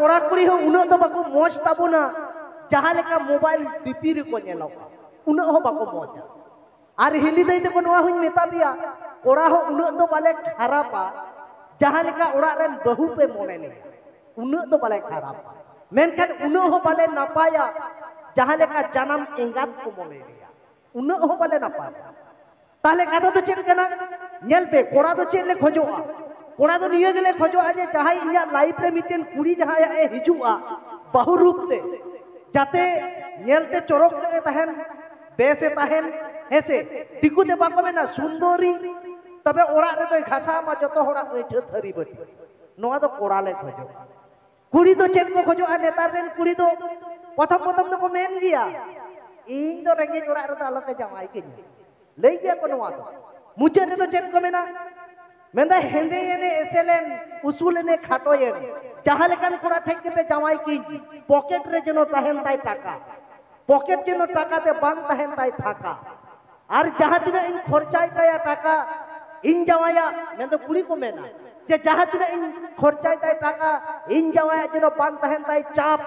कोड़ा कुड़ी हो उन्हें तो बाको मौज ताबुना जहाँ लेका मोबाइल डीपी रे को नेलोका उन्हें हो बाको मौजा आर हिली दई ते को नवा हुई मेता बिया कोड़ा हो उन्हें तो बाले खरापा जहाँ लेका उड़ा रेन बहु पे मोने ने उन्हें तो बाले खरापा मेनखान उन्हें हो बाले नापाया जहाँ लेका जन्म एंगात को मोने ने उन्हें हो बाले नापाया ताले कथा तो चेक करना नेल पे कोड़ा तो चेक ले खोजोआ कोड़ा तो निये गले खोजोआ जे जहाँ इया लाइफ रे मिटेन कुड़ी जहाँ ए हिजुआ बहु रूप ते जाते नेलते चोरक ले तहन बेसे तहन ऐसे दिकु ते बाको में ना सुंदरी तबे ओड़ा रे तो घासा मा जतो होड़ा ऐठ थरी बटी नोआ तो कोड़ा ले खोजो कुड़ी तो चेक को खोजोआ नेतार रेन कुड़ी तो प्रथम तो को मेन गिया इन तो रेंगे ओड़ा रे तो आलो के जमाई के लई गया को नोआ तो मुझे रे तो चेक को मेना मेंदा हेंदे येने एसेलेन उसूलेने खाटो येन जहाँ लेकान कोड़ा ठेक के पे जमाई की पॉकेट रे जनो तहन ताई टाका पॉकेट जनो टाका ते बांग तहन ताई फाका आर जहाँ तिना इन खर्चाई काया टाका इन जमाया मैं तो कुड़ी को मेना जे जहाँ तिना इन खर्चाई ताई टाका इन जमाया जनो बांग तहन ताई चाप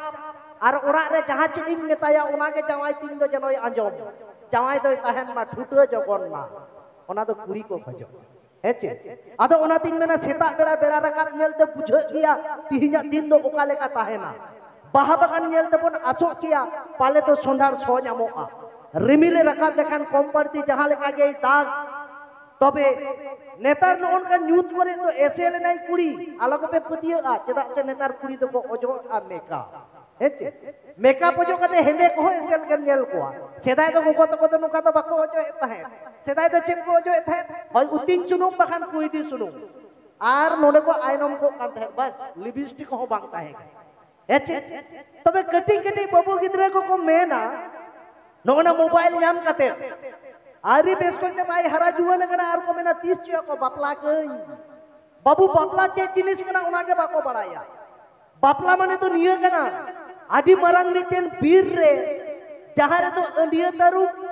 आर ओड़ा रे जहाँ चे इन मेताया उनागे जमाई तीन दो जनो आंजोम जमाई दो तहन मा ठुटो जगोन मा ओना तो कुड़ी को खजो हेचे आदो ओना तीन मेना सेता बेड़ा बेड़ा रकाब नेलते बुझो किया तिहिना दिन दो ओका लेका ताहेना बाहा बागान नेलते बन आसो किया पाले तो सोंधार सो ᱧᱟᱢᱚᱜᱼᱟ रिमिले रकाब लेखान कम पड़ती जहाँ लेका गई दाग तबे नेतार नोन का न्यूज करे तो ऐसे ले नहीं कुड़ी अलग पे पुतिया चेदा से नेतार कुड़ी तो को ओजो आ मेका हेचे मेकअप ओजो कते हेंदे को ऐसे लेके नेल को सेदाय तो को नुका तो बाको ओजो ताहे सेदाय तो चेक को ओजो थाहे होय उतिन सुनुम बखान कुइडी सुनुम आर नोडे को आइनम को कान थाहे बस लिपस्टिक हो बांग ताहे हेचे तबे कटी कटी बाबू गिद्रे को मेना नोना मोबाइल नाम काते आरी बेस को ते माई हरा जुवन कना आर को मेना 30 चिया को बापला कई बाबू बापला के जिनिस कना उनागे बाको बड़ाया बापला माने तो निया कना आदि मरंग मिटेन बीर रे जहाँ रे तो अंडिया तारुक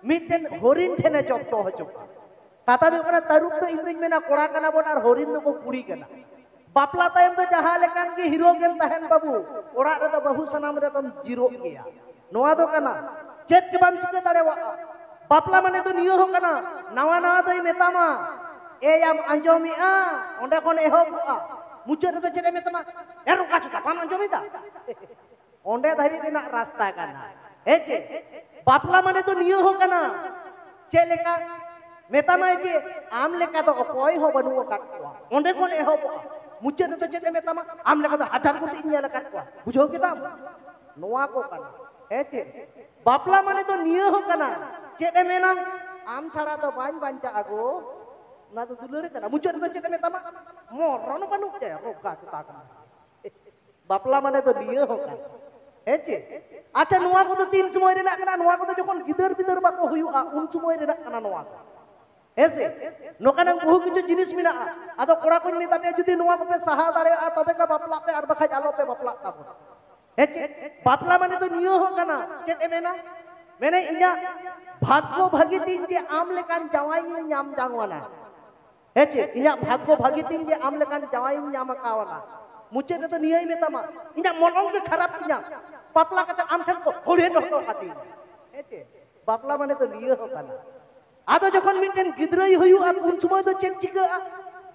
मिटेन होरिन ठेने जब्तो हो चुका कथा दो कना तारुक तो इंदिन में ना कोड़ा कना बोन और होरिन तो को कुड़ी कना बापला तायम तो जहाँ लेकान के हीरो गेम तहन बाबू ओड़ा रे तो बहु सनाम रे तो जीरो गया नोआ दो कना चेक के बाम चिके दाड़े वा बापला माने तो नियो हो कना नवा नवा तो मेतामा ए याम अंजोमिया ओंडे कोन एहोबा मुझे तो चेरे मेतामा ए रुका चुका पाम अंजोमिदा ओंडे धारी रेना रास्ता कना हेचे बापला माने तो नियो हो कना चे लेका मेतामा जे आम लेका तो अकोय हो बनु काटवा ओंडे कोन एहोबा मुझे तो चेरे मेतामा आम लेका तो हजार कोटी इन्या लेका काटवा बुझो किता नोआ को कना हेचे बापला माने तो नियो हो कना चेरे मेना आम छाड़ा तो बांच बांचा आगो ना तो दुलरे कना मुझे तो चेरे मेतामा मोरन बनु जे रोगा चता कना बापला माने तो नियो हो कना हेचे अच्छा नोआ को तो तीन समय रे ना कना नोआ को तो जखन गिदर बिदर बाको हुयुआ उन समय रे ना कना नोआ हेसे नोकाना बहु किछु जिनिस मिना आदो कोड़ा को मेता पे जुदी नोआ को पे सहा दाड़े आ तबे का बापला पे आर बखा आलो पे बापला ताबो हेचे बापला माने तो नियो हो कना चेते मेना मेने इया भाग्य भागी तीन जे आम लेकान जवाई नाम जांगवाना हेचे इया भाग्य भागी तीन जे आम लेकान जवाई नाम कावना मुझे तो नियई मेतामा इया मनों के खराब इया बापला का आम ठन को होड़े नोटो खाती हेचे बापला माने तो नियो हो कना आदो जखन मिटेन गिद्रई हुयु आ उन समय तो चेक चिका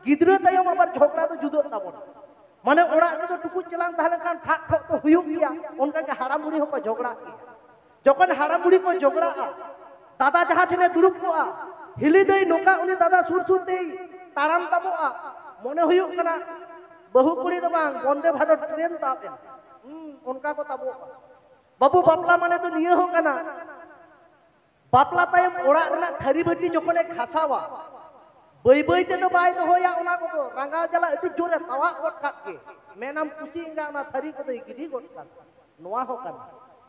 गिद्र तायम आबार झगड़ा तो जुदो ताबोना माने ओड़ा तो टुकुज चलान ताहले खान ठाक ठोक तो हुयुग गया उनका के हाड़ा मुड़ी हो झगड़ा जखन हाड़ा मुड़ी को झगड़ा दादा जहाँ ठेने दुड़ुब को हिली दई नोका उनी दादा सुर सुर दई ताराम ताबो मने हुयुग कना बहु कुड़ी तो बांग वंदे भारत ट्रेन ताबेन उनका को ताबो बाबू बापला माने तो नियो हो कना बापला तायम ओड़ा रना थारी बाटी जखने खासावा बई बई ते तो बाय तो होया उना को तो रंगा जला अति जोरे तवा गोट काट के मेनाम कुसी इंगा ना थारी को तो गिडी गोट काट नोआ हो कना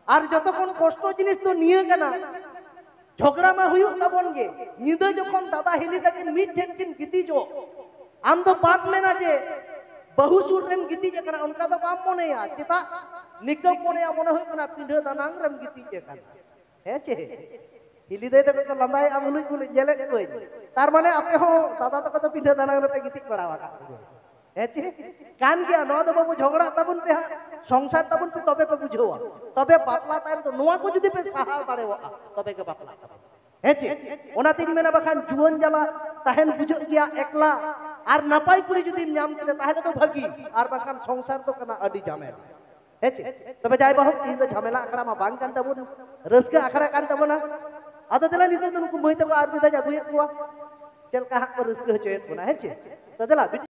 आर जतो कोन कष्ट जिनिस तो निये कना झगड़ा में हुयु तबन गे निदा जखन दादा हिली तकिन मिट ठेन किन गिती जो आम तो बात मेना जे बहु सुर रेन गिती जे कना उनका तो बाम मोनेया चिता निकम मोनेया मोने होय कना पिंढे दानांग रेम गिती जे कना हेचे हिली दे तो लंदाय आमुनुई को जेले कोई तार माने आपे हो दादा तक तो पिंढे दानांग रे पे गिती पड़ावा का हेचे कान गया नो दो बाबू झगड़ा तबन पे संसार तबन पे तबे पे बुझेवा तबे बापला तायम तो नोआ को जुदी पे साहाव दाड़ेवा तबे के बापला हेचे ओना तीन मेना बखान जुवन जला ताहेन बुझो गया एकला आर नापाय कुड़ी जुदी नाम के ताहेन तो भागी आर बखान संसार तो कना अडी झमेला हेचे तबे जाय बहु तीन तो झमेला आखड़ा मा बांग कान तबन रसके आखड़ा कान तबना आदो तेला नितो तो नुकु मोहिते को आर बिदा जागुए कुआ चल का हक पर रसके होचेत बना हेचे तो तेला